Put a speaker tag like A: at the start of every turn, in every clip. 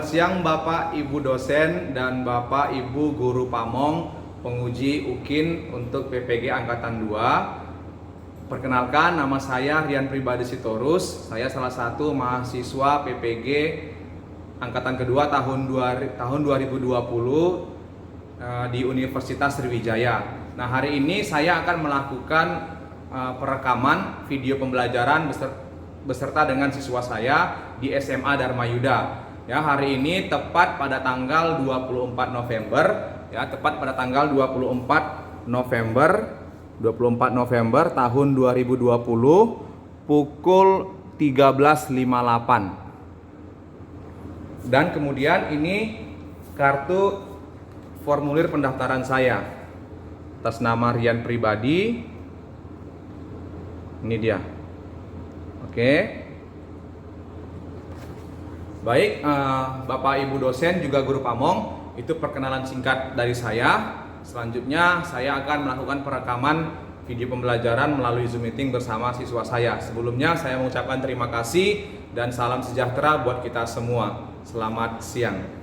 A: Selamat siang Bapak Ibu dosen dan Bapak Ibu guru pamong penguji UKIN untuk PPG Angkatan 2. Perkenalkan, nama saya Rian Pribadi Sitorus. Saya salah satu mahasiswa PPG Angkatan kedua tahun 2020 di Universitas Sriwijaya. Nah, hari ini saya akan melakukan perekaman video pembelajaran beserta dengan siswa saya di SMA Dharma Yuda. Ya, hari ini tepat pada tanggal 24 November, ya, tepat pada tanggal 24 November tahun 2020 pukul 13.58. Dan kemudian ini kartu formulir pendaftaran saya atas nama Rian Pribadi. Ini dia. Oke. Baik, Bapak Ibu dosen juga guru pamong, itu perkenalan singkat dari saya. Selanjutnya saya akan melakukan perekaman video pembelajaran melalui Zoom meeting bersama siswa saya. Sebelumnya saya mengucapkan terima kasih dan salam sejahtera buat kita semua. Selamat siang.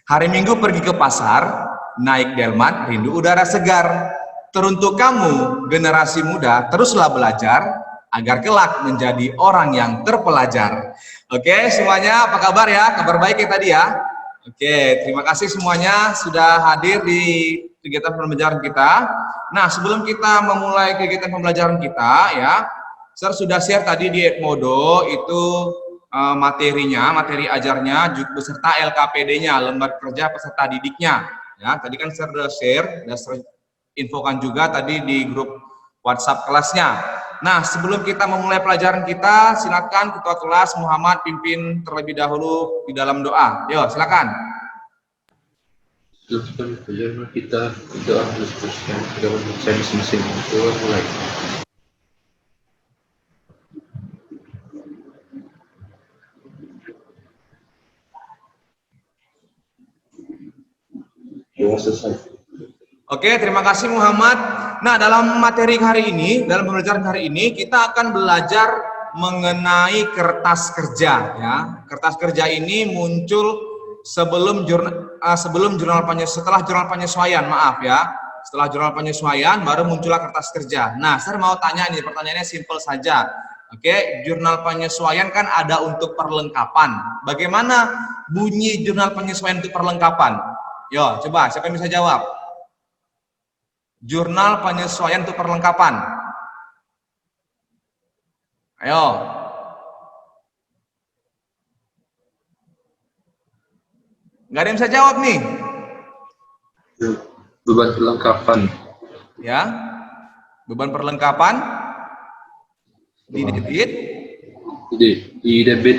A: Hari Minggu pergi ke pasar, naik delman, rindu udara segar. Teruntuk kamu, generasi muda, teruslah belajar, agar kelak menjadi orang yang terpelajar. Oke, semuanya apa kabar ya? Kabar baik ya tadi ya? Oke, terima kasih semuanya sudah hadir di kegiatan pembelajaran kita. Nah, sebelum kita memulai kegiatan pembelajaran kita ya, saya sudah share tadi di Edmodo itu materinya, materi ajarnya beserta LKPD-nya, lembar kerja peserta didiknya. Ya, tadi kan saya sudah share dan infokan juga tadi di grup WhatsApp kelasnya. Nah, sebelum kita memulai pelajaran kita, silakan Ketua Kelas Muhammad pimpin terlebih dahulu di dalam doa. Yo, silakan.
B: Sebelum pelajaran kita berdoa untuk teruskan agama saya masing-masing. Mulai.
A: Oke, terima kasih Muhammad. Nah, dalam materi hari ini, dalam pembelajaran hari ini, kita akan belajar mengenai kertas kerja. Ya, kertas kerja ini muncul setelah jurnal penyesuaian, maaf ya. Setelah jurnal penyesuaian, baru muncullah kertas kerja. Nah, saya mau tanya nih, pertanyaannya simpel saja. Oke, jurnal penyesuaian kan ada untuk perlengkapan. Bagaimana bunyi jurnal penyesuaian untuk perlengkapan? Yo, coba siapa yang bisa jawab? Jurnal penyesuaian untuk perlengkapan. Ayo. Nggak ada yang bisa jawab nih.
B: Beban perlengkapan.
A: Ya. Beban perlengkapan. Di debit.
B: Di debit.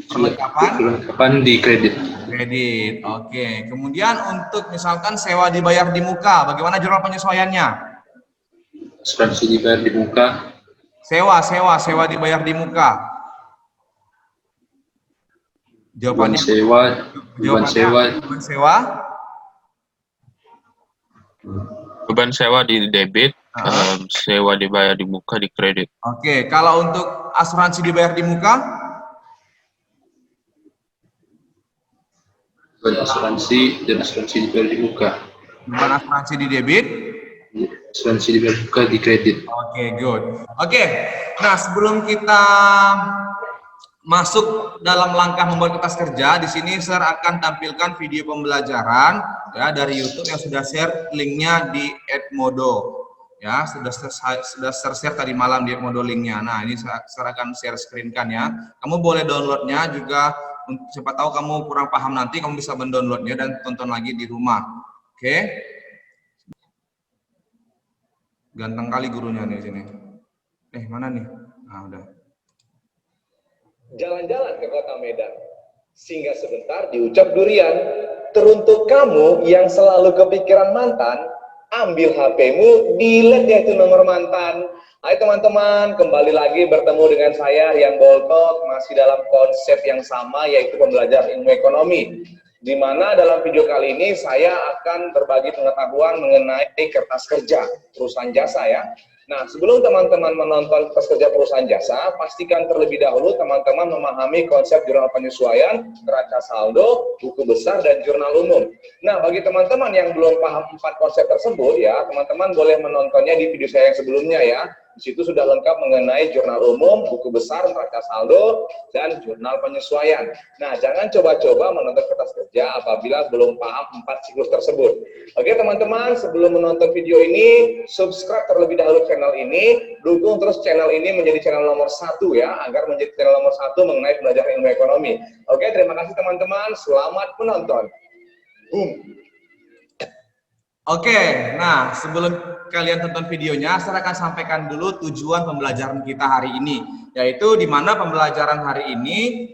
A: Perlengkapan
B: di kredit.
A: Kredit. Oke. Kemudian untuk misalkan sewa dibayar di muka, bagaimana jurnal penyesuaiannya?
B: Asuransi dibayar di muka.
A: Sewa dibayar di muka. Jawabannya
C: beban sewa di debit, sewa dibayar di muka di kredit.
A: Oke, kalau untuk asuransi dibayar di muka?
B: Beban asuransi dibayar di muka.
A: Beban asuransi di debit?
B: Asuransi dibayar di muka di kredit.
A: Oke, good. Oke, nah sebelum kita masuk dalam langkah membuat kertas kerja, di sini saya akan tampilkan video pembelajaran ya dari YouTube yang sudah share linknya di Edmodo. Ya, sudah share tadi malam di Edmodo linknya. Nah, ini saya akan share screen-kan ya. Kamu boleh downloadnya juga. Siapa tahu kamu kurang paham nanti, kamu bisa mendownloadnya dan tonton lagi di rumah. Oke? Ganteng kali gurunya nih sini. Mana nih? Nah, udah.
D: Jalan-jalan ke kota Medan, singgah sebentar diucap durian. Teruntuk kamu yang selalu kepikiran mantan, ambil HP-mu, delete deh itu nomor mantan. Hai teman-teman, kembali lagi bertemu dengan saya yang Boltot, masih dalam konsep yang sama yaitu pembelajaran ilmu ekonomi. Di mana dalam video kali ini saya akan berbagi pengetahuan mengenai kertas kerja perusahaan jasa ya. Nah, sebelum teman-teman menonton kertas kerja perusahaan jasa, pastikan terlebih dahulu teman-teman memahami konsep jurnal penyesuaian, neraca saldo, buku besar, dan jurnal umum. Nah, bagi teman-teman yang belum paham 4 konsep tersebut ya, teman-teman boleh menontonnya di video saya yang sebelumnya ya. Di situ sudah lengkap mengenai jurnal umum, buku besar, neraca saldo, dan jurnal penyesuaian. Nah, jangan coba-coba menonton kertas kerja apabila belum paham 4 siklus tersebut. Oke teman-teman, sebelum menonton video ini, subscribe terlebih dahulu channel ini, dukung terus channel ini menjadi channel nomor 1 ya, agar menjadi channel nomor 1 mengenai belajar ilmu ekonomi. Oke, terima kasih teman-teman, selamat menonton. Boom.
A: Oke, nah sebelum kalian tonton videonya, saya akan sampaikan dulu tujuan pembelajaran kita hari ini, yaitu di mana pembelajaran hari ini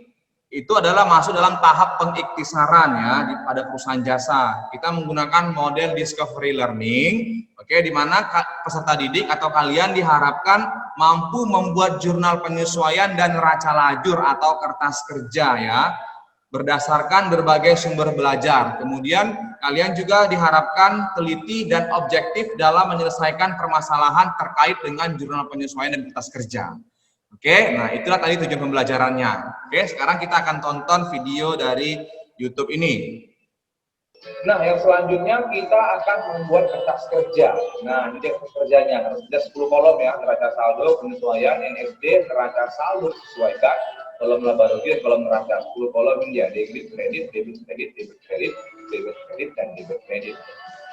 A: itu adalah masuk dalam tahap pengiktisaran ya pada perusahaan jasa. Kita menggunakan model discovery learning, oke, di mana peserta didik atau kalian diharapkan mampu membuat jurnal penyesuaian dan neraca lajur atau kertas kerja ya, berdasarkan berbagai sumber belajar. Kemudian kalian juga diharapkan teliti dan objektif dalam menyelesaikan permasalahan terkait dengan jurnal penyesuaian dan kertas kerja. Oke, nah itulah tadi tujuan pembelajarannya. Oke, sekarang kita akan tonton video dari YouTube ini.
D: Nah, yang selanjutnya kita akan membuat kertas kerja. Nah, ini dia kertas kerjanya. Ada 10 kolom ya, neraca saldo, penyesuaian, NSD, neraca saldo disesuaikan, kolom laba rugi, kolom neraca. 10 kolom ini ya, debit kredit, debit kredit, debit kredit, debit kredit, dan debit kredit.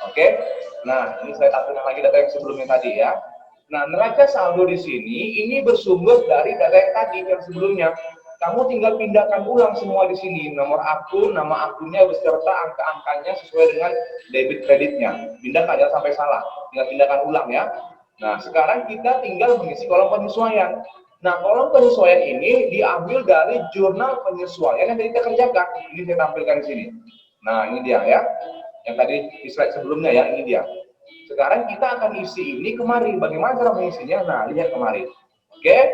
D: Oke, nah ini saya tampilkan lagi data yang sebelumnya tadi ya. Nah, neraca saldo di sini ini bersumber dari data yang tadi yang sebelumnya. Kamu tinggal pindahkan ulang semua di sini, nomor akun, nama akunnya beserta angka-angkanya sesuai dengan debit kreditnya. Pindahkan, jangan sampai salah. Tinggal pindahkan ulang ya. Nah, sekarang kita tinggal mengisi kolom penyesuaian. Nah, kolom penyesuaian ini diambil dari jurnal penyesuaian yang tadi kita kerjakan. Ini saya tampilkan di sini. Nah, ini dia ya. Yang tadi di slide sebelumnya ya, ini dia. Sekarang kita akan isi ini kemari. Bagaimana cara mengisinya? Nah, lihat kemari. Oke.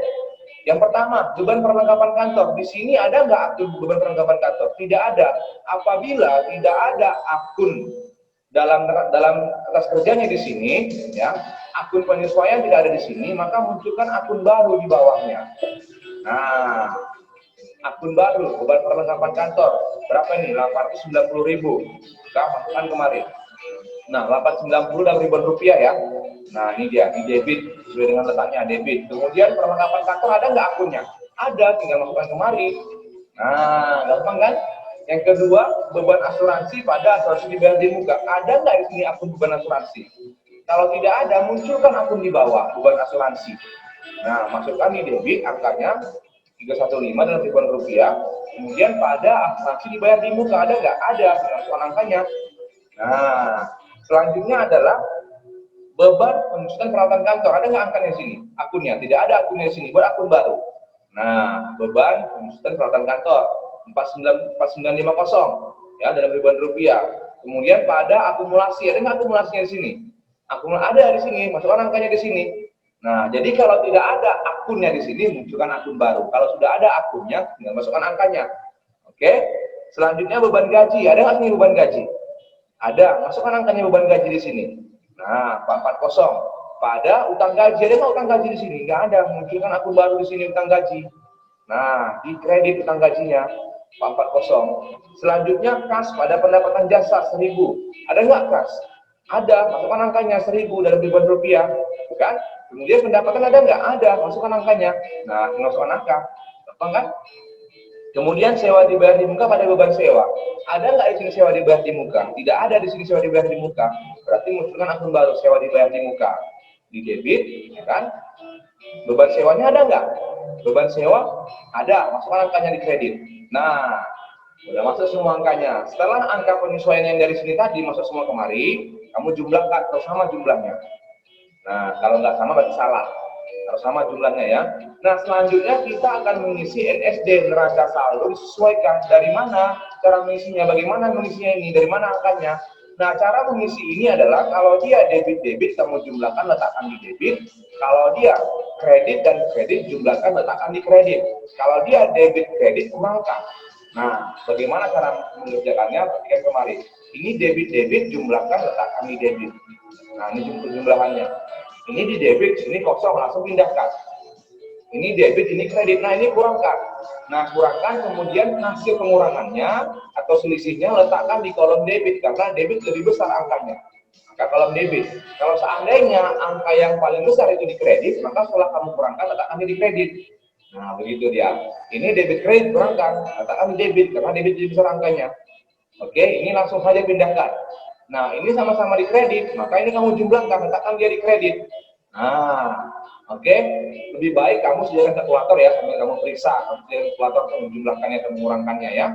D: Yang pertama, beban perlengkapan kantor. Di sini ada nggak akun beban perlengkapan kantor? Tidak ada. Apabila tidak ada akun dalam kertas kerjanya di sini, ya, akun penyesuaian tidak ada di sini, maka munculkan akun baru di bawahnya. Nah, akun baru beban perlengkapan kantor berapa ini? 890.000. Kita masukkan kemarin. Nah, 890 dalam ribuan rupiah ya. Nah, ini dia, ini debit sesuai dengan letaknya debit. Kemudian perlengkapan kantor ada nggak akunnya? Ada, tinggal masukkan kemari. Nah, gampang kan? Yang kedua, beban asuransi pada asuransi dibayar di muka. Ada nggak di sini akun beban asuransi? Kalau tidak ada, munculkan akun di bawah beban asuransi. Nah, masukkan di debit angkanya 315 dalam ribuan rupiah. Kemudian pada asuransi dibayar di muka ada nggak? Ada, masukkan angkanya. Nah, selanjutnya adalah beban penunjukan peralatan kantor. Ada nggak angkanya di sini? Akunnya tidak ada akunnya di sini. Buat akun baru. Nah, beban penunjukan peralatan kantor 4950 ya dalam ribuan rupiah. Kemudian pada akumulasi ada nggak akumulasinya di sini? Ada di sini. Masukkan angkanya di sini. Nah, jadi kalau tidak ada akunnya di sini, munculkan akun baru. Kalau sudah ada akunnya, tinggal masukkan angkanya. Oke. Selanjutnya beban gaji. Ada nggak sini beban gaji? Ada, masukkan angkanya beban gaji di sini. Nah, 440. Pada utang gaji, ada nggak utang gaji di sini? Nggak ada, munculkan akun baru di sini utang gaji. Nah, di kredit utang gajinya 440. Selanjutnya kas pada pendapatan jasa 1000. Ada nggak kas? Ada, masukkan angkanya 1000 dalam ribuan rupiah, bukan? Kemudian pendapatan ada nggak? Ada, masukkan angkanya. Nah, masukkan angka, gampang kan? Kemudian sewa dibayar di muka pada beban sewa. Ada nggak di sini sewa dibayar di muka? Tidak ada di sini sewa dibayar di muka. Berarti munculkan akun baru sewa dibayar di muka. Di debit, ya kan? Beban sewanya ada nggak? Beban sewa ada. Masukkan angkanya di kredit. Nah, udah masuk semua angkanya. Setelah angka penyesuaian yang dari sini tadi masuk semua kemari, kamu jumlahkan atau sama jumlahnya. Nah, kalau nggak sama berarti salah. Harus sama jumlahnya ya. Nah, selanjutnya kita akan mengisi NSD neraca saldo disesuaikan. Dari mana cara mengisinya? Bagaimana mengisinya ini? Dari mana angkanya? Nah, cara mengisi ini adalah kalau dia debit, kamu jumlahkan letakkan di debit. Kalau dia kredit dan kredit, jumlahkan letakkan di kredit. Kalau dia debit kredit, kurangkan. Nah, bagaimana cara mengerjakannya? Perhatikan kemarin. Ini debit, jumlahkan letakkan di debit. Nah, ini jumlahannya. Ini di debit, ini kosong, langsung pindahkan. Ini debit, ini kredit. Nah, ini kurangkan. Nah, kurangkan, kemudian hasil pengurangannya atau selisihnya letakkan di kolom debit, karena debit lebih besar angkanya. Maka kolom debit. Kalau seandainya angka yang paling besar itu di kredit, maka setelah kamu kurangkan, letakkan di kredit. Nah, begitu dia. Ini debit kredit, kurangkan, letakkan di debit, karena debit lebih besar angkanya. Oke, ini langsung saja pindahkan. Nah, ini sama-sama di kredit, maka ini kamu jumlahkan, letakkan dia di kredit. Nah, oke, lebih baik kamu sediakan kalkulator ya, sambil kamu periksa, kamu sediakan kalkulator untuk menjumlahkannya atau mengurangkannya ya.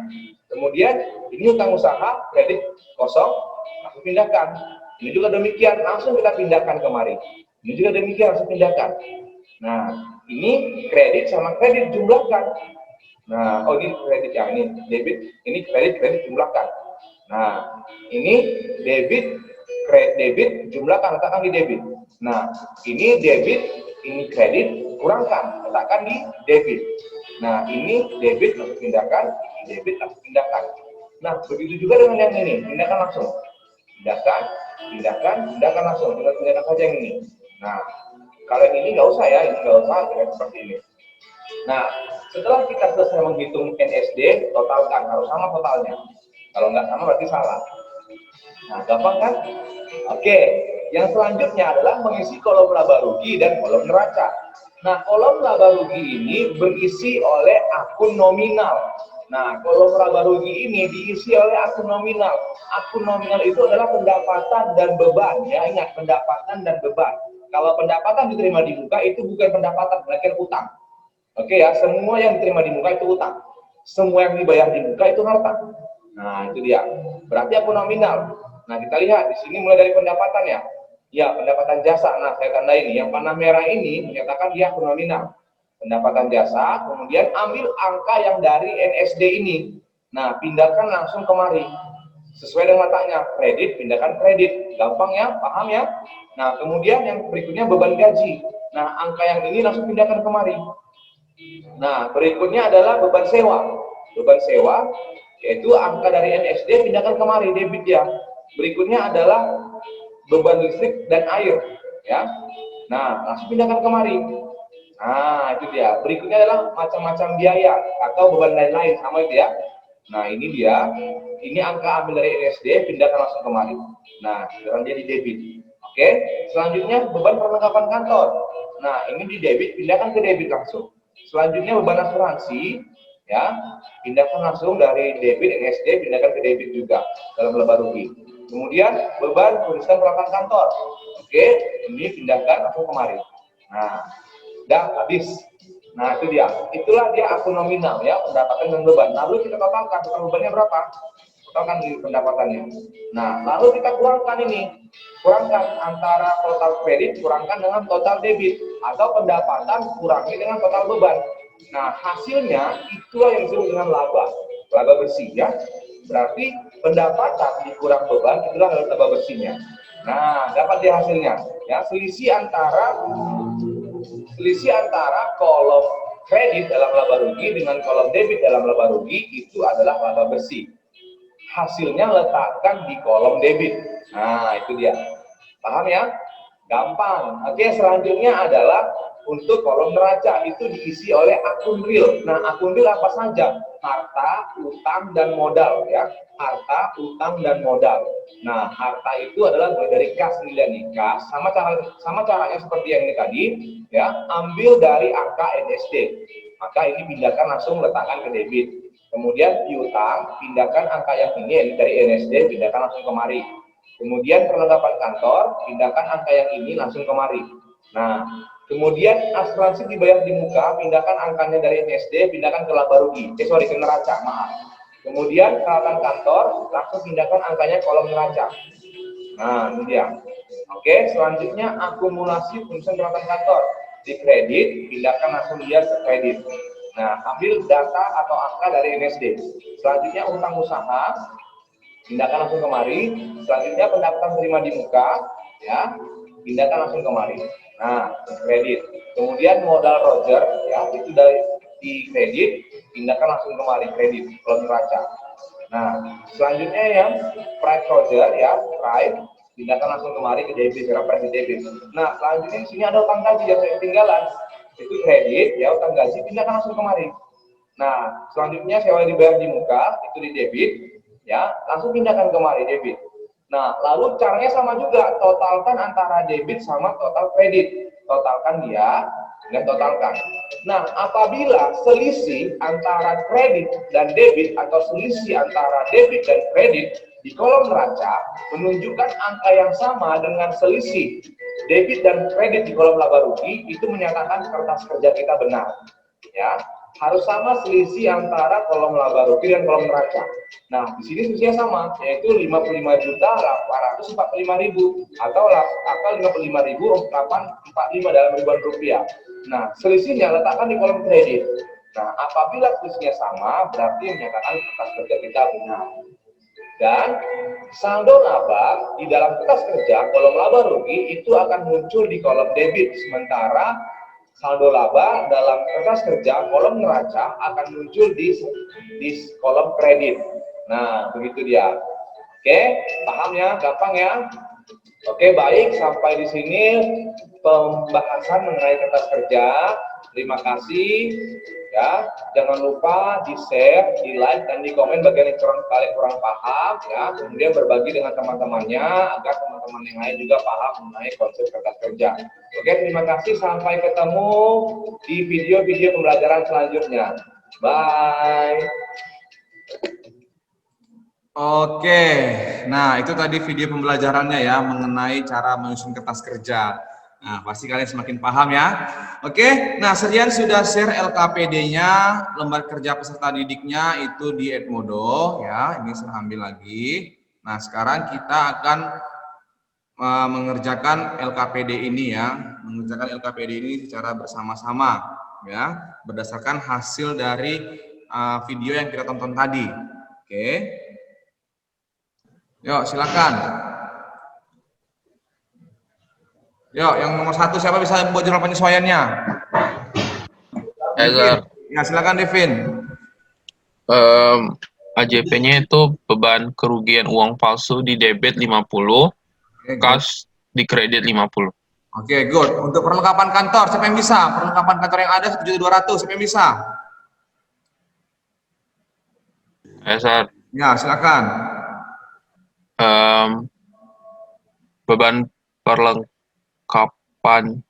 D: Kemudian, ini utang usaha, kredit kosong, langsung pindahkan. Ini juga demikian, langsung kita pindahkan kemari. Ini juga demikian, langsung pindahkan. Nah, ini kredit sama kredit jumlahkan. Nah, oh ini kredit ya, ini debit, ini kredit jumlahkan. Nah, ini debit jumlahkan, letakkan di debit. Nah, ini debit, ini kredit, kurangkan, letakkan di debit. Nah, ini debit, langsung pindahkan, ini debit, langsung pindahkan. Nah, begitu juga dengan yang ini, pindahkan langsung. Pindahkan langsung, tinggal pindahkan saja yang ini. Nah, kalau yang ini nggak usah ya, ini nggak usah, dengan seperti ini. Nah, setelah kita selesai menghitung NSD, totalkan, harus sama totalnya. Kalau nggak sama berarti salah. Nah, gampang kan? Oke, yang selanjutnya adalah mengisi kolom laba rugi dan kolom neraca. Nah, kolom laba rugi ini berisi oleh akun nominal. Nah, kolom laba rugi ini diisi oleh akun nominal. Akun nominal itu adalah pendapatan dan beban. Ya, ingat, pendapatan dan beban. Kalau pendapatan diterima di muka itu bukan pendapatan, melainkan utang. Oke ya, semua yang diterima di muka itu utang. Semua yang dibayar di muka itu harta. Nah, itu dia. Berarti akun nominal. Nah, kita lihat di sini mulai dari pendapatan ya. Ya, pendapatan jasa. Nah, saya tandai ini. Yang panah merah ini menyatakan dia akun nominal. Pendapatan jasa, kemudian ambil angka yang dari NSD ini. Nah, pindahkan langsung kemari. Sesuai dengan letaknya. Kredit, pindahkan kredit. Gampang ya, paham ya? Nah, kemudian yang berikutnya beban gaji. Nah, angka yang ini langsung pindahkan kemari. Nah, berikutnya adalah beban sewa. Beban sewa, yaitu angka dari NSD pindahkan kemari, debit ya. Berikutnya adalah beban listrik dan air, ya. Nah, langsung pindahkan kemari. Nah, itu dia. Berikutnya adalah macam-macam biaya atau beban lain-lain, sama itu ya. Nah, ini dia. Ini angka ambil dari NSD, pindahkan langsung kemari. Nah, sekarang dia di debit. Oke. Selanjutnya beban perlengkapan kantor. Nah, ini di debit, pindahkan ke debit langsung. Selanjutnya beban asuransi, ya, pindahkan langsung dari debit NSD, pindahkan ke debit juga dalam laba rugi. Kemudian beban tulisan peralatan kantor, oke, ini pindahkan langsung kemari. Nah, udah habis. Nah, itu dia. Itulah dia akun nominal ya, pendapatan dan beban. Lalu kita totalkan, total bebannya berapa? Totalkan di pendapatannya. Nah, lalu kita kurangkan ini. Kurangkan antara total kredit, kurangkan dengan total debit. Atau pendapatan kurangi dengan total beban. Nah, hasilnya itulah yang disebut dengan laba. Laba bersih ya. Berarti pendapatan dikurang beban, itulah laba bersihnya. Nah, dapat dia hasilnya. Ya, selisih antara kolom kredit dalam laba rugi dengan kolom debit dalam laba rugi itu adalah laba bersih. Hasilnya letakkan di kolom debit. Nah, itu dia. Paham ya? Gampang. Oke, selanjutnya adalah untuk kolom neraca itu diisi oleh akun real. Nah, akun real apa saja? Harta, utang, dan modal ya. Harta, utang, dan modal. Nah, harta itu adalah dari kas nilai nih. Kas sama caranya seperti yang ini tadi ya. Ambil dari angka NSD. Maka ini pindahkan langsung letakkan ke debit. Kemudian piutang, pindahkan angka yang ini dari NSD, pindahkan langsung kemari. Kemudian perlengkapan kantor, pindahkan angka yang ini langsung kemari. Nah, kemudian asuransi dibayar di muka, pindahkan angkanya dari NSD, pindahkan ke laba rugi. Ke neraca, maaf. Kemudian peralatan kantor, langsung pindahkan angkanya kolom neraca. Nah, ini dia. Oke, selanjutnya akumulasi tulisan peralatan kantor. Di kredit, pindahkan langsung dia ke kredit. Nah, ambil data atau angka dari NSD. Selanjutnya utang usaha. Pindahkan langsung kemari. Selanjutnya pendapatan terima di muka, ya, pindahkan langsung kemari. Nah, kredit. Kemudian modal Roger, ya, itu dari di kredit, pindahkan langsung kemari kredit kolom neraca. Nah, selanjutnya yang price Roger, ya, price, pindahkan langsung kemari ke debit, karena price di debit. Nah, selanjutnya di sini ada utang gaji yang ketinggalan, itu kredit, ya, utang gaji, pindahkan langsung kemari. Nah, selanjutnya sewa dibayar di muka, itu di debit, ya, langsung pindahkan kemari debit. Nah, lalu caranya sama juga, totalkan antara debit sama total kredit. Totalkan dia dan totalkan. Nah, apabila selisih antara kredit dan debit atau selisih antara debit dan kredit di kolom neraca menunjukkan angka yang sama dengan selisih debit dan kredit di kolom laba rugi, itu menyatakan kertas kerja kita benar. Ya, harus sama selisih antara kolom laba rugi dan kolom neraca. Nah, di sini selisihnya sama, yaitu 55.845.000 atau angka 55.845 dalam ribuan rupiah. Nah, selisihnya letakkan di kolom kredit. Nah, apabila selisihnya sama, berarti menyatakan kertas kerja kita benar. Dan saldo laba di dalam kertas kerja kolom laba rugi itu akan muncul di kolom debit, sementara saldo laba dalam kertas kerja kolom neraca akan muncul di kolom kredit. Nah, begitu dia. Oke, paham ya? Gampang ya? Oke, baik, sampai di sini pembahasan mengenai kertas kerja. Terima kasih ya. Jangan lupa di-share, di-like dan di-komen bagian yang kalian kurang paham ya. Kemudian berbagi dengan teman-temannya agar teman-teman yang lain juga paham mengenai konsep kertas kerja. Oke, terima kasih, sampai ketemu di video-video pembelajaran selanjutnya. Bye.
A: Oke, nah itu tadi video pembelajarannya ya mengenai cara menyusun kertas kerja. Nah, pasti kalian semakin paham ya. Oke, nah Serian sudah share LKPD-nya, lembar kerja peserta didiknya itu di Edmodo ya. Ini saya ambil lagi. Nah, sekarang kita akan mengerjakan LKPD ini ya, mengerjakan LKPD ini secara bersama-sama ya, berdasarkan hasil dari video yang kita tonton tadi. Oke. Yuk, silakan. Yuk, yang nomor 1 siapa bisa buat jurnal penyesuaiannya? Ya, silakan Devin.
C: AJP-nya itu beban kerugian uang palsu di debit 50, kas di kredit 50.
A: Oke, good. Untuk perlengkapan kantor, siapa yang bisa? Perlengkapan kantor yang ada 1.200.000, siapa yang bisa?
C: Sar.
A: Ya, silakan.
C: Beban perlengkapan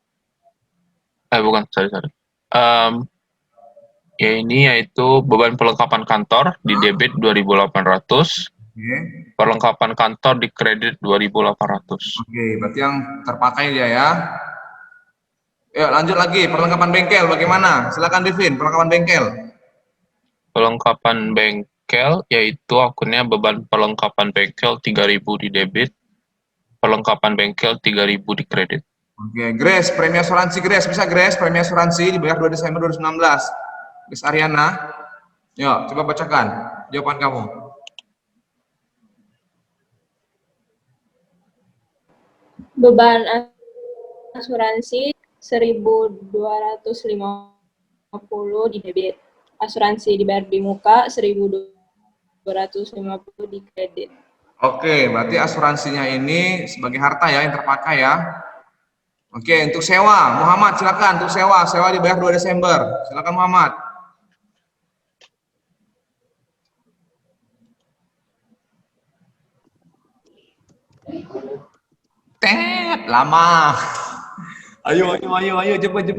C: ya ini yaitu beban perlengkapan kantor di debit 2.800, perlengkapan kantor di kredit 2.800.
A: Oke, berarti yang terpakai dia ya. Yuk, lanjut lagi, perlengkapan bengkel bagaimana? Silakan Devin, perlengkapan bengkel.
C: Perlengkapan bengkel yaitu akunnya beban perlengkapan bengkel 3.000 di debit, perlengkapan bengkel 3.000 di kredit.
A: Oke, Grace, premi asuransi Grace, bisa Grace, premi asuransi dibayar 2 Desember 2019. Grace Ariana, yuk coba bacakan jawaban kamu.
E: Beban asuransi 1.250 di debit, asuransi dibayar di muka 1.250 di kredit.
A: Oke, berarti asuransinya ini sebagai harta ya yang terpakai ya. Oke, untuk sewa, Muhammad silakan untuk sewa dibayar 2 Desember. Silakan Muhammad. Lama. Ayo cepet.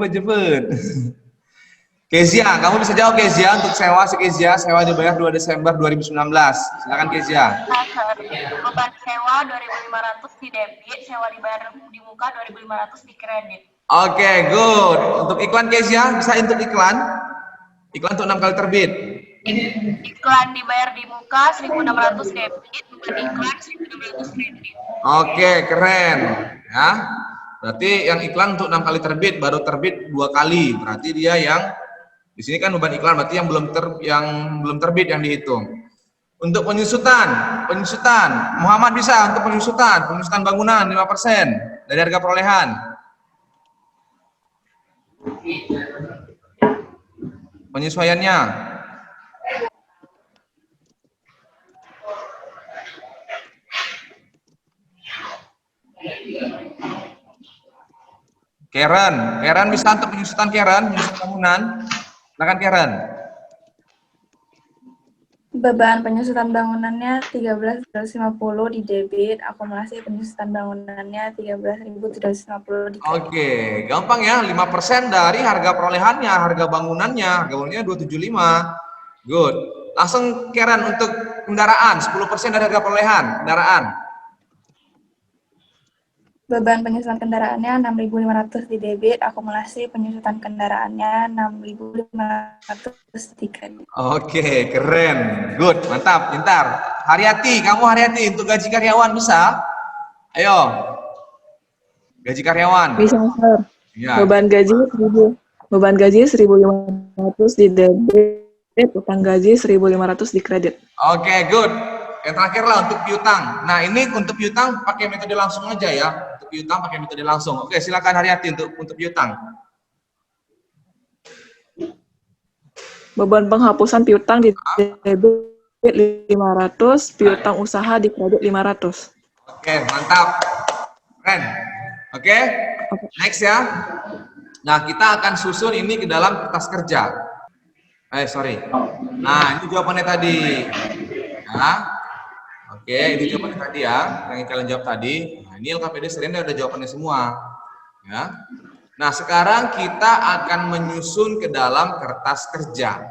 A: Kezia, kamu bisa jawab Kezia untuk sewa dibayar 2 Desember 2019. Silakan Kezia.
F: Beban sewa 2.500 di debit, sewa dibayar di muka 2.500 di kredit.
A: Oke, good. Untuk iklan Kezia, bisa untuk iklan? Iklan untuk 6 kali terbit.
F: Iklan dibayar di muka 1.600 debit, beban iklan 1.600 kredit.
A: Oke, keren. Ya. Berarti yang iklan untuk 6 kali terbit, baru terbit 2 kali. Berarti dia yang di sini kan beban iklan, berarti yang belum terbit yang dihitung. Untuk penyusutan. Muhammad bisa untuk penyusutan bangunan 5% dari harga perolehan. Penyesuaiannya. Karen bisa untuk penyusutan bangunan. Silakan Karen.
G: Beban penyusutan bangunannya 13.750 di debit, akumulasi penyusutan bangunannya 13.750 di kredit.
A: Oke, gampang ya, 5% dari harga perolehannya, harga bangunannya 275. Good. Langsung Karen untuk kendaraan, 10% dari harga perolehan kendaraan.
G: Beban penyusutan kendaraannya 6.500 di debit, akumulasi penyusutan kendaraannya 6.500 di kredit.
A: Oke, keren. Good, mantap, pintar. Haryati, kamu untuk gaji karyawan bisa? Ayo. Gaji karyawan.
H: Bisa, Sir.
A: Ya.
H: Beban gaji 1.500 di debit, utang gaji 1.500 di kredit.
A: Oke, good. Yang terakhir lah untuk piutang. Nah, ini untuk piutang pakai metode langsung aja ya. Untuk piutang pakai metode langsung. Oke, silakan Haryati untuk piutang.
H: Beban penghapusan piutang di debit 500, piutang usaha di kredit 500.
A: Oke, mantap. Keren. Oke, next ya. Nah, kita akan susun ini ke dalam kertas kerja. Sorry. Nah, ini jawabannya tadi. Ya. Oke, ini jawabannya tadi ya, yang kalian jawab tadi. Nah, ini LKPD Serenda udah jawabannya semua. Ya. Nah, sekarang kita akan menyusun ke dalam kertas kerja.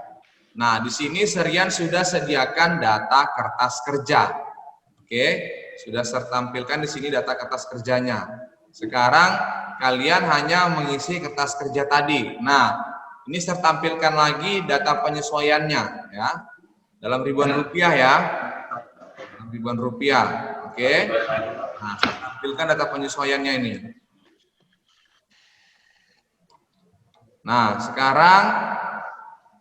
A: Nah, di sini Serian sudah sediakan data kertas kerja. Oke, sudah saya tampilkan di sini data kertas kerjanya. Sekarang kalian hanya mengisi kertas kerja tadi. Nah, ini saya tampilkan lagi data penyesuaiannya ya. Dalam ribuan rupiah ya. Ribuan rupiah. Oke. Nah, saya tampilkan data penyesuaiannya ini. Nah, sekarang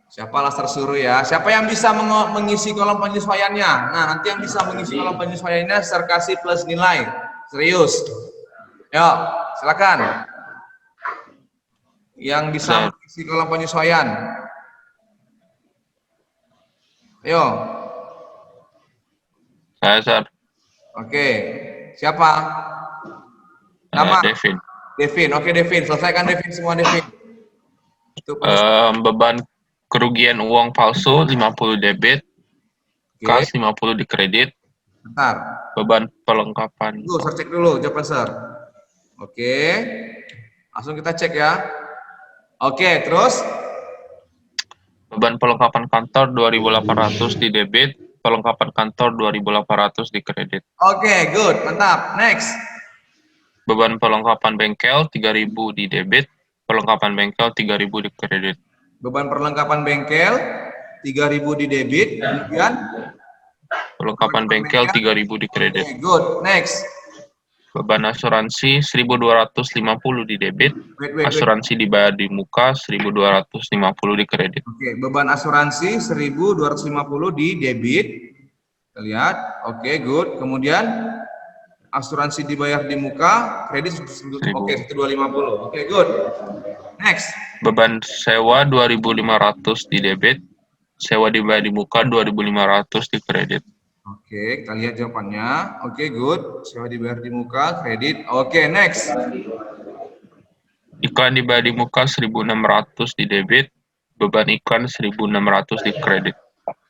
A: siapa laser suruh ya? Siapa yang bisa mengisi kolom penyesuaiannya? Nah, nanti yang bisa mengisi kolom penyesuaiannya saya kasih plus nilai. Serius. Yuk, silakan. Yang bisa mengisi kolom penyesuaian. Ayo.
C: Saya, Sir.
A: Oke. Siapa? Nama?
C: Devin.
A: Oke, Devin. Selesaikan Devin semua, Devin.
C: Beban kerugian uang palsu 50 debit, kas 50 di kredit.
A: Bentar.
C: Beban perlengkapan.
A: Saya cek dulu jawaban Sir. Oke. Langsung kita cek ya. Oke, terus?
C: Beban perlengkapan kantor 2.800 di debit, perlengkapan kantor 2.800 di kredit.
A: Oke, good. Mantap. Next.
C: Beban perlengkapan bengkel 3.000 di debit, perlengkapan bengkel 3.000 di kredit.
A: Beban perlengkapan bengkel 3.000 di debit, kemudian
C: perlengkapan bengkel 3.000 di kredit.
A: Okay, good. Next.
C: Beban asuransi 1.250 di debit, asuransi dibayar di muka 1.250 di kredit.
A: Oke, beban asuransi 1.250 di debit. Kita lihat. Oke, good. Kemudian asuransi dibayar di muka, kredit 1.250. Oke, good. Next.
C: Beban sewa 2.500 di debit, sewa dibayar di muka 2.500 di kredit.
A: Oke, kita lihat jawabannya. Oke, good. Sewa dibayar di muka, kredit. Oke, next.
C: Iklan dibayar di muka 1.600 di debit, beban iklan 1.600 di kredit.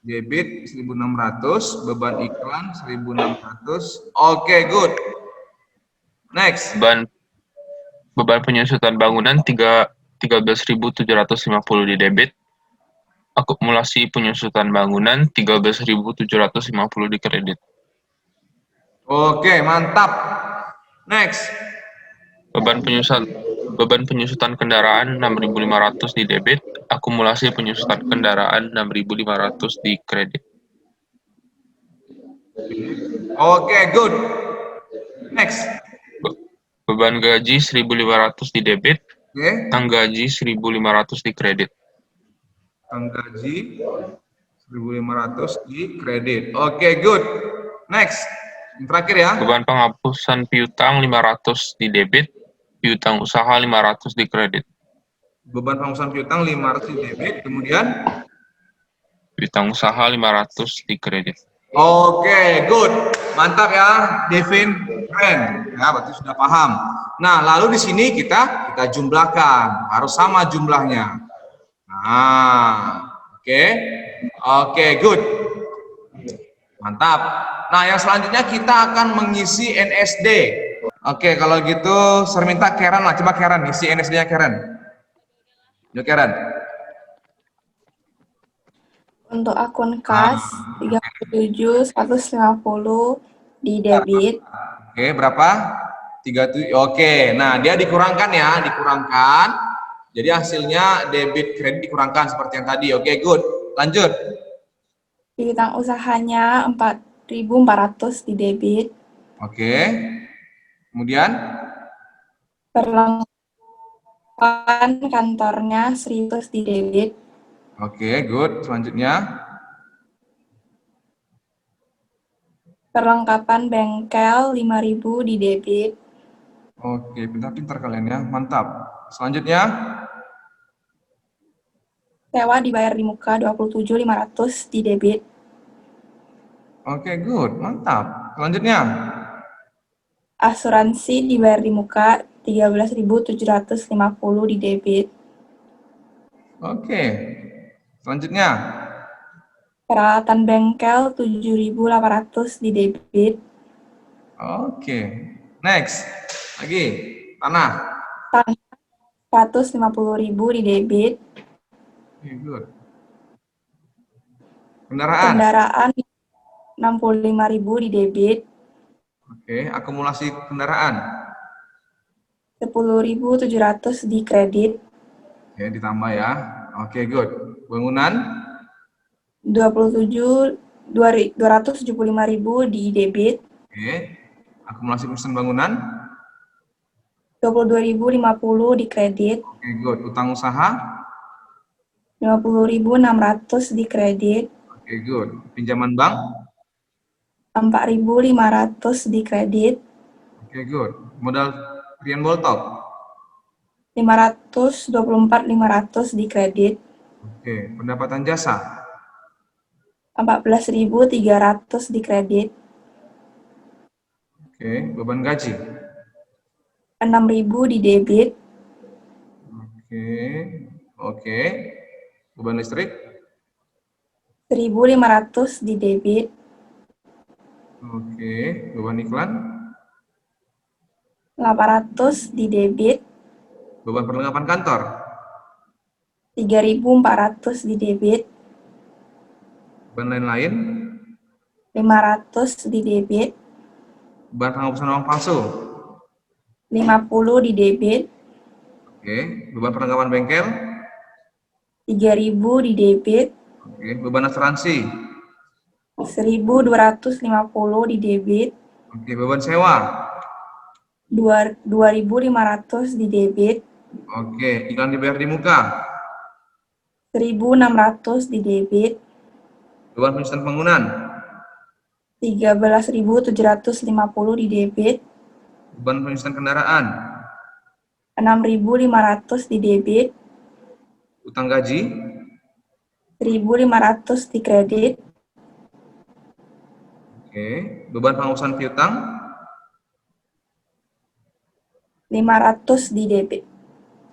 A: Debit 1.600, beban iklan 1.600. Oke, good. Next.
C: Beban penyusutan bangunan 13.750 di debit, akumulasi penyusutan bangunan 13.750 di kredit.
A: Oke, mantap. Next.
C: Beban penyusutan kendaraan 6.500 di debit, akumulasi penyusutan kendaraan 6.500 di kredit.
A: Oke, good. Next.
C: Beban gaji 1.500 di debit,
A: Oke.
C: utang gaji 1.500 di kredit.
A: Utang gaji 1.500 di kredit. Oke, good. Next. Yang terakhir ya.
C: Beban penghapusan piutang 500 di debit, piutang usaha 500 di kredit.
A: Beban penghapusan piutang 500 di debit, kemudian
C: Piutang usaha 500 di kredit.
A: oke, good. Mantap ya, Devin. Keren. Ya, berarti sudah paham. Nah, lalu di sini kita jumlahkan. Harus sama jumlahnya. Nah, oke. Oke, good. Mantap. Nah, yang selanjutnya kita akan mengisi NSD. Oke, kalau gitu saya minta Karen lah. Coba Karen, isi NSD-nya Karen. Yuk Karen.
G: Untuk akun kas 37.150 di debit.
A: Oke, berapa? 37. Oke, nah dia dikurangkan ya, dikurangkan. Jadi hasilnya debit kredit dikurangkan seperti yang tadi. Oke, good. Lanjut.
G: Piutang usahanya 4.400 di debit.
A: Oke. Kemudian
G: Perlengkapan kantornya 1.000 di debit.
A: oke, good. Selanjutnya
G: Perlengkapan bengkel 5.000 di debit.
A: oke, pintar-pintar kalian ya. Mantap. Selanjutnya
G: Sewa dibayar di muka 27.500 di debit.
A: oke, good. Mantap. Selanjutnya
G: Asuransi dibayar di muka 13.750 di debit.
A: oke. Selanjutnya
G: Peralatan bengkel 7.800 di debit.
A: oke. Next. Lagi. Tanah.
G: Tanah 150.000 di debit.
A: Oke, good. Kendaraan.
G: Kendaraan 65.000 di debit.
A: Oke, akumulasi kendaraan.
G: 10.700 di kredit.
A: Oke, ditambah ya. Oke, good. Bangunan
G: 275.000 di debit.
A: oke. Akumulasi perusahaan bangunan
G: 22.050 di kredit.
A: oke, good. Utang usaha
G: 50.600 di kredit.
A: oke, good. Pinjaman bank
G: 4.500 di kredit.
A: oke, good. Modal Rian Boltok
G: 524.500 di kredit.
A: oke. Pendapatan jasa
G: 14.300 di kredit.
A: oke. Beban gaji
G: 6.000 di debit.
A: oke. Oke. Beban listrik
G: 1.500 di debit.
A: oke. Beban iklan
G: 800 di debit.
A: beban perlengkapan kantor
G: 3.400 di debit.
A: beban lain-lain
G: 500 di debit.
A: beban penghapusan uang palsu
G: 50 di debit.
A: oke. Beban perlengkapan bengkel
G: 3.000 di debit.
A: oke. Beban asuransi
G: 1.250 di debit.
A: oke. Beban sewa
G: 2.500 di debit.
A: oke. Iklan dibayar di muka
G: 1.600 di debit.
A: beban penyusunan bangunan
G: 13.750 di debit.
A: beban penyusunan kendaraan
G: 6.500 di debit.
A: utang gaji
G: 1.500 di kredit.
A: oke. Beban penghapusan piutang
G: 500 di debit.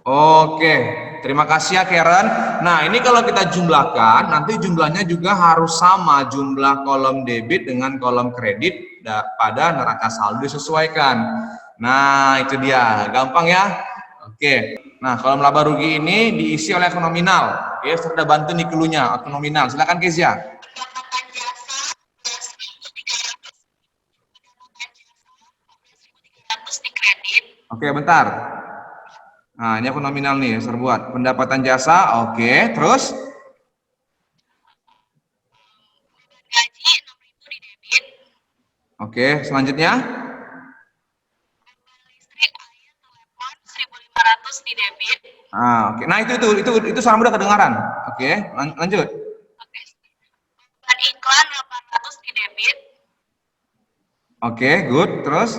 A: oke. Terima kasih ya Karen. Nah, ini kalau kita jumlahkan, nanti jumlahnya juga harus sama jumlah kolom debit dengan kolom kredit pada neraca saldo disesuaikan. Nah, itu dia. Gampang ya? Oke. Nah, kolom laba rugi ini diisi oleh akun nominal. Ya, sudah bantu nih cluenya, akun nominal. Silakan Kezia. Oke, bentar. Nah, ini akun nominal nih, saya buat. Pendapatan jasa, oke. Terus?
F: Gaji 6.000 di debit.
A: Oke, selanjutnya?
F: Listrik, air, telepon 1.500 di debit.
A: Nah, oke. Nah, itu suara mudah kedengaran. Oke, lanjut.
F: Oke.
A: Oke, good. Terus?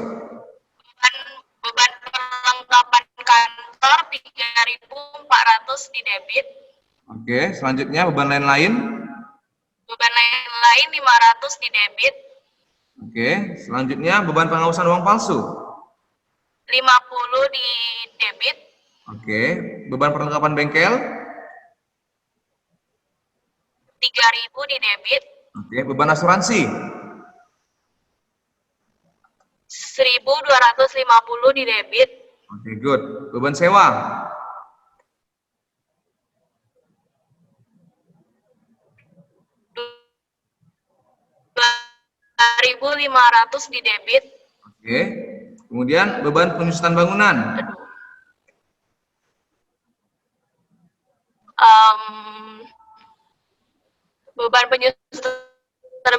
F: Beban perlengkapan kantor 3.400 di debit.
A: Oke, selanjutnya beban lain-lain.
F: Beban lain 500 di debit.
A: Oke, selanjutnya beban pengawasan uang palsu.
F: 50 di debit.
A: Oke, beban perlengkapan bengkel.
F: 3.000 di debit.
A: Oke, beban asuransi.
F: 1.250 di debit.
A: Oke, good. Beban sewa.
F: 2.500 di debit.
A: Oke. Kemudian beban penyusutan bangunan.
F: Beban penyusutan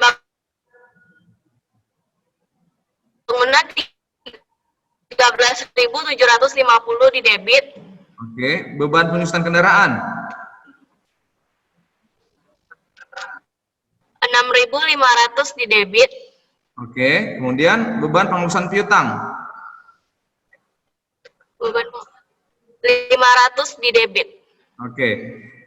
F: bangunan 13.750 di debit.
A: Oke, beban penyusutan kendaraan.
F: 6.500 di debit.
A: Oke, kemudian beban pengurusan piutang.
F: Beban 500 di debit.
A: Oke.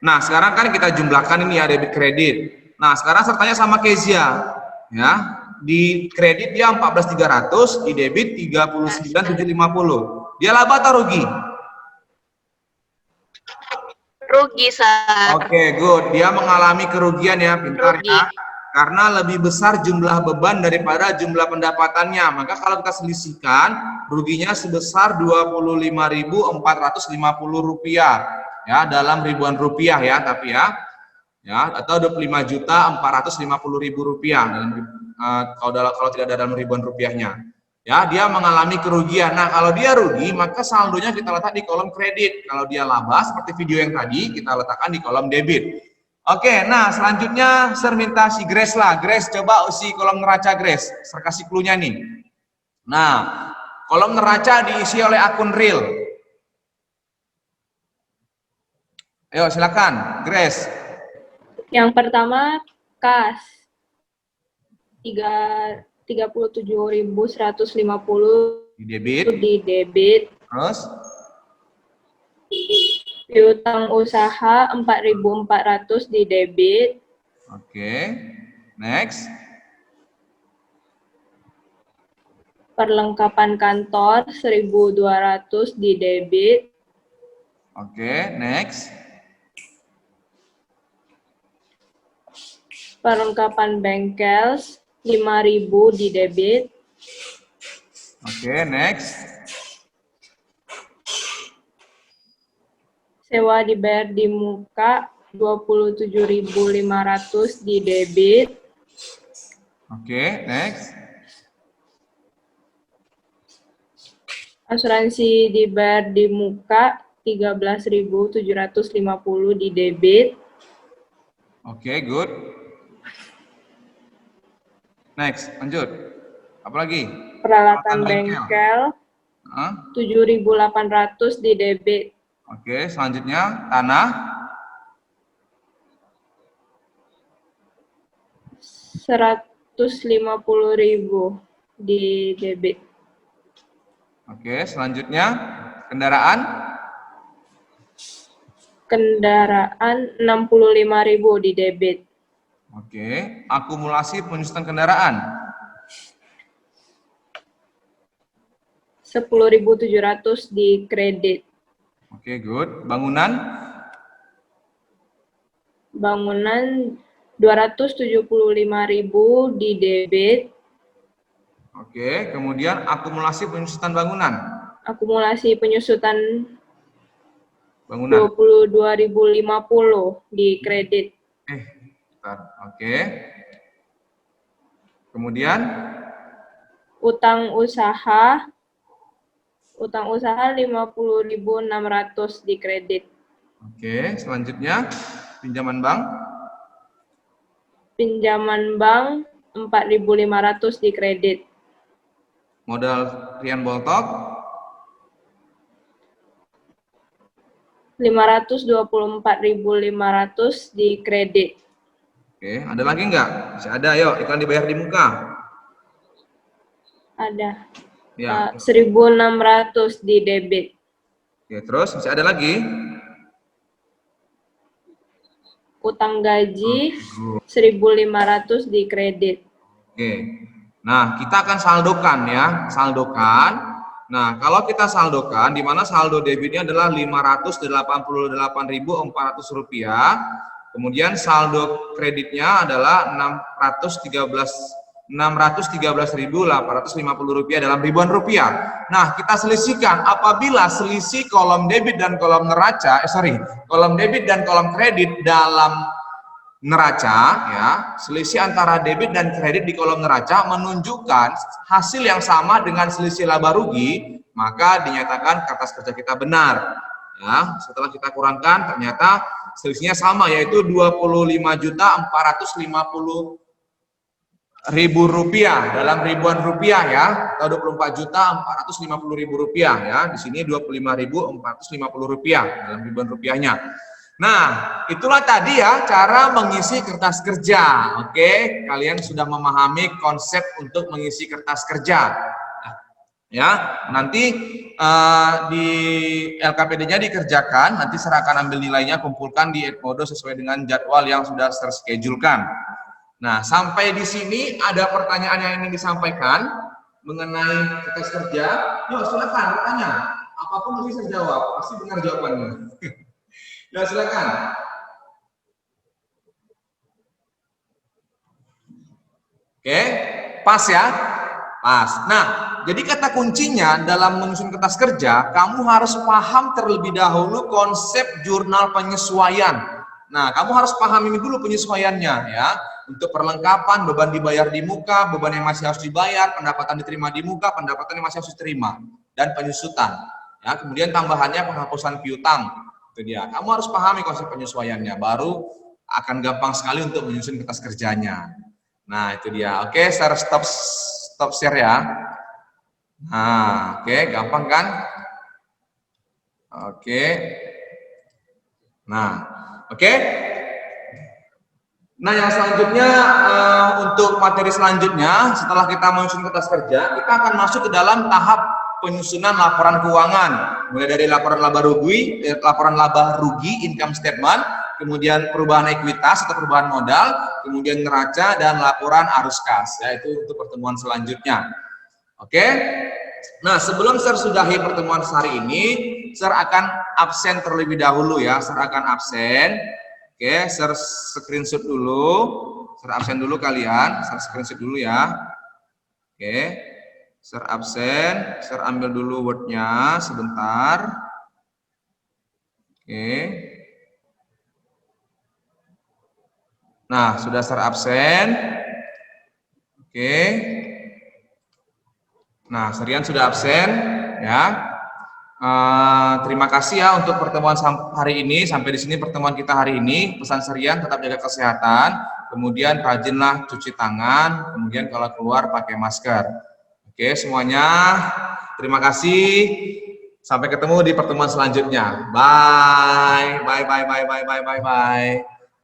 A: Nah, sekarang kan kita jumlahkan ini ya debit kredit. Nah, sekarang sertanya sama Kezia. Ya, di kredit dia 14.300, di debit 39.750. Dia laba atau rugi?
F: Rugi, Sar.
A: Oke, good. Dia mengalami kerugian ya, pintar
F: Rugi.
A: ya. Karena lebih besar jumlah beban daripada jumlah pendapatannya. Maka kalau kita selisihkan, ruginya sebesar Rp25.450 ya, dalam ribuan rupiah ya, tapi ya atau Rp25.450.000 kalau tidak ada dalam ribuan rupiahnya. Ya, dia mengalami kerugian. Nah, kalau dia rugi, maka saldonya kita letak di kolom kredit. Kalau dia laba, seperti video yang tadi, kita letakkan di kolom debit. Oke, nah selanjutnya saya minta si Grace lah. Grace, coba usi kolom neraca Grace. Saya kasih clue-nya nih. Nah, kolom neraca diisi oleh akun real. Ayo silakan, Grace.
E: Yang pertama kas 37.150
A: Di debit.
E: di debit.
A: Terus?
E: Piutang usaha 4.400 di debit.
A: Oke. Next.
E: Perlengkapan kantor 1.200 di debit.
A: Oke, next.
E: Perlengkapan bengkel 5.000 di debit.
A: Oke, next.
E: Sewa dibayar di muka 27.500 di debit.
A: Oke, next.
E: Asuransi dibayar di muka 13.750 di debit.
A: Oke, good. Next, lanjut. Apa lagi?
E: Peralatan bengkel 7.800 di debit.
A: Oke, selanjutnya tanah
E: 150.000 di debit.
A: Oke, selanjutnya kendaraan
E: 65.000 di debit.
A: Oke, akumulasi penyusutan kendaraan
E: 10.700 di kredit.
A: Oke, good. Bangunan
E: 275.000 di debit.
A: Oke, kemudian akumulasi penyusutan bangunan.
E: Akumulasi penyusutan
A: Bangunan.
E: 22.050 di kredit.
A: Bentar. Oke. Kemudian
E: Utang usaha 50.600 di kredit.
A: oke, selanjutnya pinjaman bank
E: Pinjaman bank 4.500 di kredit.
A: modal Rian Boltok
E: 524.500 di kredit.
A: Oke, ada lagi nggak? Masih ada, yuk iklan dibayar di muka.
E: Ada.
A: Ya.
E: 1.600 di debit.
A: Oke, terus masih ada lagi?
E: Utang gaji 1.500 di kredit.
A: Oke. Nah, kita akan saldokan ya, saldokan. Nah, kalau kita saldokan, di mana saldo debitnya adalah Rp588.400, kemudian saldo kreditnya adalah Rp613.850 dalam ribuan rupiah. Nah, kita selisihkan apabila selisih kolom debit dan kolom neraca, kolom debit dan kolom kredit dalam neraca, ya, selisih antara debit dan kredit di kolom neraca menunjukkan hasil yang sama dengan selisih laba rugi, maka dinyatakan kertas kerja kita benar. Ya, setelah kita kurangkan ternyata selisihnya sama, yaitu Rp25.450.000 dalam ribuan rupiah ya, atau Rp24.450.000 ya. Di sini Rp25.450 dalam ribuan rupiahnya. Nah, itulah tadi ya cara mengisi kertas kerja. Oke, kalian sudah memahami konsep untuk mengisi kertas kerja. Ya, nanti di LKPD-nya dikerjakan, nanti saya akan ambil nilainya, kumpulkan di Edmodo sesuai dengan jadwal yang sudah terschedule-kan. Nah, sampai di sini ada pertanyaan yang ingin disampaikan mengenai kertas kerja. Yuk, silakan bertanya. Apapun bisa jawab, pasti benar jawabannya. Ya, silakan. Oke, pas ya? Pas. Nah, jadi kata kuncinya dalam menyusun kertas kerja, kamu harus paham terlebih dahulu konsep jurnal penyesuaian. Nah, kamu harus paham ini dulu penyesuaiannya ya. Untuk perlengkapan, beban dibayar di muka, beban yang masih harus dibayar, pendapatan diterima di muka, pendapatan yang masih harus diterima, dan penyusutan. Ya, kemudian tambahannya penghapusan piutang. Itu dia. Kamu harus pahami konsep penyesuaiannya, baru akan gampang sekali untuk menyusun kertas kerjanya. Nah, itu dia. Oke, saya stop share ya. Nah, oke, gampang kan? Oke. Nah, oke. Nah, yang selanjutnya untuk materi selanjutnya, setelah kita menyusun kertas kerja, kita akan masuk ke dalam tahap penyusunan laporan keuangan, mulai dari laporan laba rugi, income statement, kemudian perubahan ekuitas atau perubahan modal, kemudian neraca, dan laporan arus kas, yaitu untuk pertemuan selanjutnya. Oke. Nah, sebelum saya sudahi pertemuan hari ini, saya akan absen terlebih dahulu ya, saya akan absen. Oke, saya screenshot dulu, saya absen dulu kalian, saya screenshot dulu ya. Oke. Share absen, share ambil dulu Word-nya sebentar. Oke. Nah, sudah share absen. Oke. Nah, serian sudah absen ya. Terima kasih ya untuk pertemuan hari ini. Sampai di sini pertemuan kita hari ini. Pesan serian, tetap jaga kesehatan. Kemudian rajinlah cuci tangan. Kemudian kalau keluar pakai masker. Oke, semuanya terima kasih. Sampai ketemu di pertemuan selanjutnya. Bye. Bye.